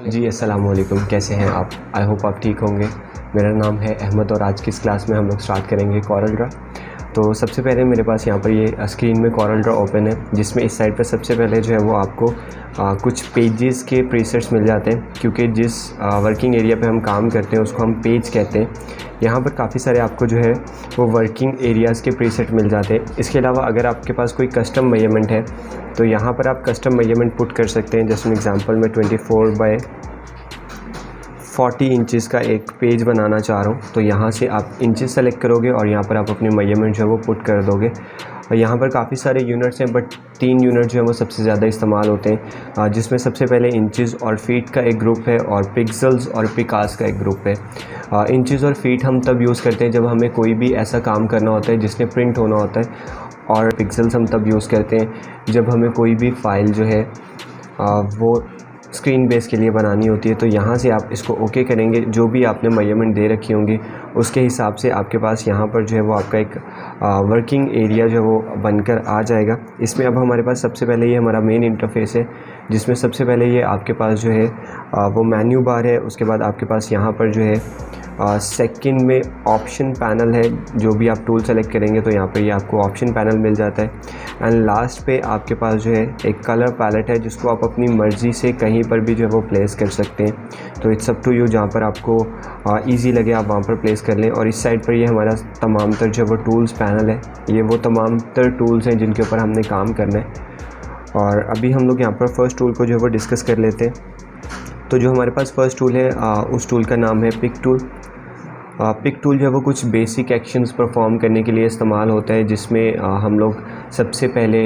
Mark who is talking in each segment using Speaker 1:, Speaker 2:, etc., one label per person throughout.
Speaker 1: जी, अस्सलाम वालेकुम। कैसे हैं आप? आई होप आप ठीक होंगे। मेरा नाम है अहमद और आज की इस क्लास में हम लोग स्टार्ट करेंगे कोरल ड्रा। तो सबसे पहले मेरे पास यहाँ पर ये स्क्रीन में कोरल ड्रा ओपन है, जिसमें इस साइड पर सबसे पहले जो है वो आपको कुछ पेजेस के प्रीसेट्स मिल जाते हैं, क्योंकि जिस वर्किंग एरिया पे हम काम करते हैं उसको हम पेज कहते हैं। यहाँ पर काफ़ी सारे आपको जो है वो वर्किंग एरियाज़ के प्रीसेट मिल जाते हैं। इसके अलावा अगर आपके पास कोई कस्टम मेजरमेंट है तो यहाँ पर आप कस्टम मेजरमेंट पुट कर सकते हैं। जैसे एग्जांपल मैं 24 बाय 40 इंचज़ का एक पेज बनाना चाह रहा हूँ, तो यहाँ से आप इंचज़ सेलेक्ट करोगे और यहाँ पर आप अपनी मेजरमेंट जो है वो पुट कर दोगे। और यहाँ पर काफ़ी सारे यूनिट्स हैं, बट 3 यूनिट जो है वो सबसे ज़्यादा इस्तेमाल होते हैं, जिसमें सबसे पहले इंचज़ और फीट का एक ग्रुप है और पिक्सल्स और पिकास का एक ग्रुप है। इंचज़ और फीट हम तब यूज़ करते हैं जब हमें कोई भी ऐसा काम करना होता है जिसने प्रिंट होना होता है, और पिक्सल्स हम तब यूज़ करते हैं जब हमें कोई भी फ़ाइल जो है वो स्क्रीन बेस के लिए बनानी होती है। तो यहाँ से आप इसको ओके करेंगे, जो भी आपने मेजरमेंट दे रखी होंगी उसके हिसाब से आपके पास यहाँ पर जो है वो आपका एक वर्किंग एरिया जो है वो बनकर आ जाएगा। इसमें अब हमारे पास सबसे पहले ये हमारा मेन इंटरफेस है, जिसमें सबसे पहले ये आपके पास जो है वो मेन्यू बार है। उसके बाद आपके पास यहाँ पर जो है सेकंड में ऑप्शन पैनल है। जो भी आप टूल सेलेक्ट करेंगे तो यहाँ पर ये आपको ऑप्शन पैनल मिल जाता है। एंड लास्ट पे आपके पास जो है एक कलर पैलेट है, जिसको आप अपनी मर्ज़ी से कहीं पर भी जो है वो प्लेस कर सकते हैं। तो इट्स अप टू यू, जहाँ पर आपको ईजी लगे आप वहाँ पर प्लेस कर लें। और इस साइड पर ये हमारा तमाम तर जो है वो टूल्स पैनल है। ये वो तमाम तर टूल्स हैं जिनके ऊपर हमने काम करना है। और अभी हम लोग यहाँ पर फर्स्ट टूल को जो है वो डिस्कस कर लेते हैं। तो जो हमारे पास फर्स्ट टूल है उस टूल का नाम है पिक टूल। पिक टूल जो है वो कुछ बेसिक एक्शंस परफॉर्म करने के लिए इस्तेमाल होता है, जिसमें हम लोग सबसे पहले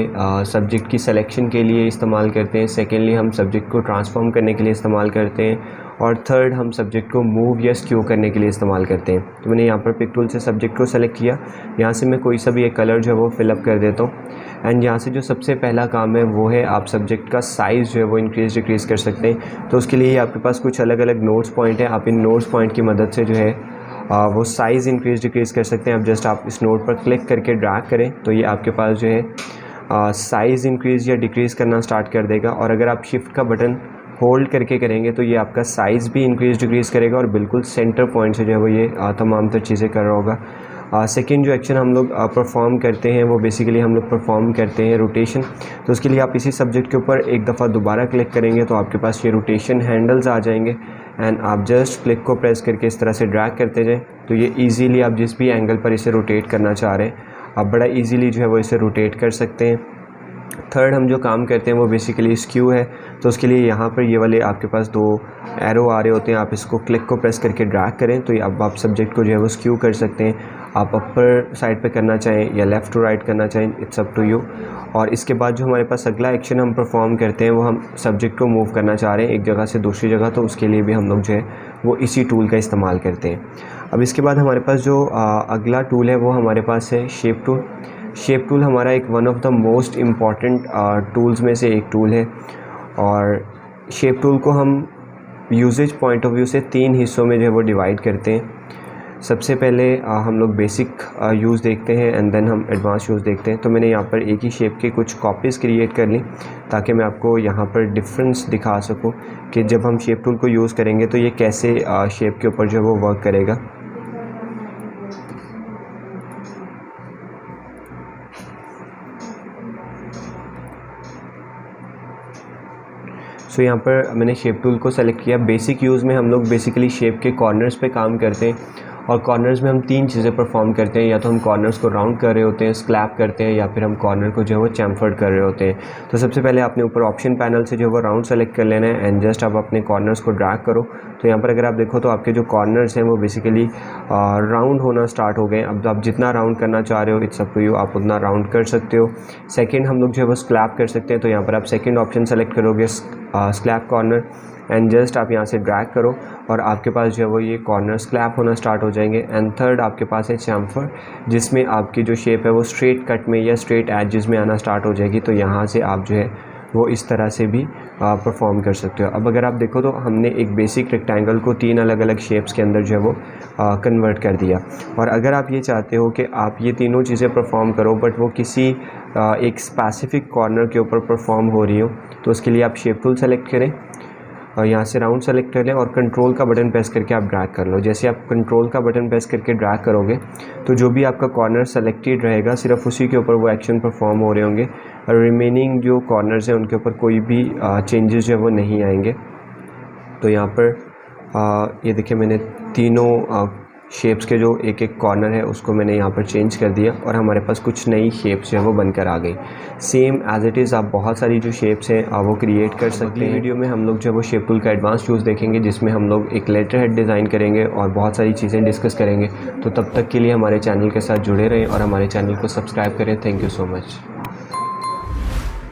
Speaker 1: सब्जेक्ट की सिलेक्शन के लिए इस्तेमाल करते हैं। सेकेंडली हम सब्जेक्ट को ट्रांसफॉर्म करने के लिए इस्तेमाल करते हैं। और थर्ड हम सब्जेक्ट को मूव या स्क्यू करने के लिए इस्तेमाल करते हैं। तो मैंने यहाँ पर पिक टूल से सब्जेक्ट को सेलेक्ट किया। यहाँ से मैं कोई सा भी एक कलर जो है वो फिलअप कर देता हूँ। एंड यहाँ से जो सबसे पहला काम है वो है आप सब्जेक्ट का साइज़ जो है वो इंक्रीज़ डिक्रीज़ कर सकते हैं। तो उसके लिए आपके पास कुछ अलग अलग नोट्स पॉइंट है। आप इन नोट्स पॉइंट की मदद से जो है वो साइज़ इंक्रीज़ डिक्रीज़ कर सकते हैं। आप इस नोट पर क्लिक करके ड्रैग करें तो ये आपके पास जो है साइज़ इंक्रीज़ या डिक्रीज़ करना स्टार्ट कर देगा। और अगर आप शिफ्ट का बटन होल्ड करके करेंगे तो ये आपका साइज़ भी इंक्रीज़ डिक्रीज़ करेगा और बिल्कुल सेंटर पॉइंट से जो है वो ये तमाम तर चीज़ें कर रहा होगा। सेकेंड जो एक्शन हम लोग परफॉर्म करते हैं वो बेसिकली हम लोग परफॉर्म करते हैं रोटेशन। तो उसके लिए आप इसी सब्जेक्ट के ऊपर एक दफ़ा दोबारा क्लिक करेंगे तो आपके पास ये रोटेशन हैंडल्स आ जाएंगे। एंड आप जस्ट क्लिक को प्रेस करके इस तरह से ड्रैग करते जाएं तो ये इजीली आप जिस भी एंगल पर इसे रोटेट करना चाह रहे हैं आप बड़ा इजीली जो है वो इसे रोटेट कर सकते हैं। थर्ड हम जो काम करते हैं वो बेसिकली स्क्यू है। तो उसके लिए यहाँ पर ये वाले आपके पास 2 एरो आ रहे होते हैं। आप इसको क्लिक को प्रेस करके ड्रैग करें तो अब आप सब्जेक्ट को जो है वो स्क्यू कर सकते हैं। आप अपर साइड पे करना चाहें या लेफ़्ट टू राइट करना चाहें, इट्स अप टू यू। और इसके बाद जो हमारे पास अगला एक्शन हम परफॉर्म करते हैं वो हम सब्जेक्ट को मूव करना चाह रहे हैं एक जगह से दूसरी जगह, तो उसके लिए भी हम लोग जो है वो इसी टूल का इस्तेमाल करते हैं। अब इसके बाद हमारे पास जो अगला टूल है वो हमारे पास है शेप टूल। शेप टूल हमारा एक one of the most important tools में से एक टूल है। और शेप टूल को हम यूजेज पॉइंट ऑफ व्यू से 3 हिस्सों में जो है वो डिवाइड करते हैं। सबसे पहले हम लोग बेसिक यूज़ देखते हैं एंड देन हम एडवांस यूज़ देखते हैं। तो मैंने यहाँ पर एक ही शेप के कुछ कॉपीज़ क्रिएट कर ली ताकि मैं आपको यहाँ पर डिफरेंस दिखा सकूँ कि जब हम शेप टूल को यूज़ करेंगे तो ये कैसे शेप के ऊपर जो है वो वर्क करेगा। सो यहाँ पर मैंने शेप टूल को सेलेक्ट किया। बेसिक यूज़ में हम लोग बेसिकली शेप के कॉर्नर्स पे काम करते हैं और कॉर्नर्स में हम 3 चीज़ें परफॉर्म करते हैं। या तो हम कॉर्नर्स को राउंड कर रहे होते हैं, स्लैप करते हैं, या फिर हम कॉर्नर को जो है वो चैम्फर्ड कर रहे होते हैं। तो सबसे पहले आपने ऊपर ऑप्शन पैनल से जो है वो राउंड सेलेक्ट कर लेना है एंड जस्ट आप अपने कॉर्नर्स को ड्रैग करो। तो यहाँ पर अगर आप देखो तो आपके जो कॉर्नर्स हैं वो बेसिकली राउंड होना स्टार्ट हो गए। अब आप जितना राउंड करना चाह रहे हो इट्स अप टू यू, आप उतना राउंड कर सकते हो। सेकेंड हम लोग जो है वो स्लैप कर सकते हैं। तो यहाँ पर आप सेकेंड ऑप्शन सेलेक्ट करोगे स्लैप कॉर्नर एंड जस्ट आप यहाँ से ड्रैग करो और आपके पास जो है वो ये कॉर्नर स्लैप होना स्टार्ट हो जाएंगे। एंड थर्ड आपके पास है चैम्फर, जिसमें आपकी जो शेप है वो स्ट्रेट कट में या स्ट्रेट एजेस में आना स्टार्ट हो जाएगी। तो यहाँ से आप जो है वो इस तरह से भी परफॉर्म कर सकते हो। अब अगर आप देखो तो हमने एक बेसिक रेक्टेंगल को 3 अलग अलग शेप्स के अंदर जो है वो कन्वर्ट कर दिया। और अगर आप ये चाहते हो कि आप ये तीनों चीज़ें परफॉर्म करो बट वो किसी एक स्पेसिफिक कॉर्नर के ऊपर परफॉर्म हो रही हो, तो उसके लिए आप शेप टूल सेलेक्ट करें और यहाँ से राउंड सेलेक्ट कर लें और कंट्रोल का बटन प्रेस करके आप ड्रैग कर लो। जैसे आप कंट्रोल का बटन प्रेस करके ड्रैग करोगे तो जो भी आपका कॉर्नर सेलेक्टेड रहेगा सिर्फ उसी के ऊपर वो एक्शन परफॉर्म हो रहे होंगे और रिमेनिंग जो कॉर्नर्स हैं उनके ऊपर कोई भी चेंजेस जो है वो नहीं आएंगे। तो यहाँ पर ये देखिए मैंने तीनों शेप्स के जो एक एक कॉर्नर है उसको मैंने यहाँ पर चेंज कर दिया और हमारे पास कुछ नई शेप्स जो है वो बनकर आ गई। सेम एज इट इज़ आप बहुत सारी जो शेप्स हैं वो क्रिएट कर सकते हैं। वीडियो में हम लोग जो है वो शेप टूल का एडवांस यूज़ देखेंगे जिसमें हम लोग एक लेटर हेड डिज़ाइन करेंगे और बहुत सारी चीज़ें डिस्कस करेंगे। तो तब तक के लिए हमारे चैनल के साथ जुड़े रहें और हमारे चैनल को सब्सक्राइब करें। Thank you so much.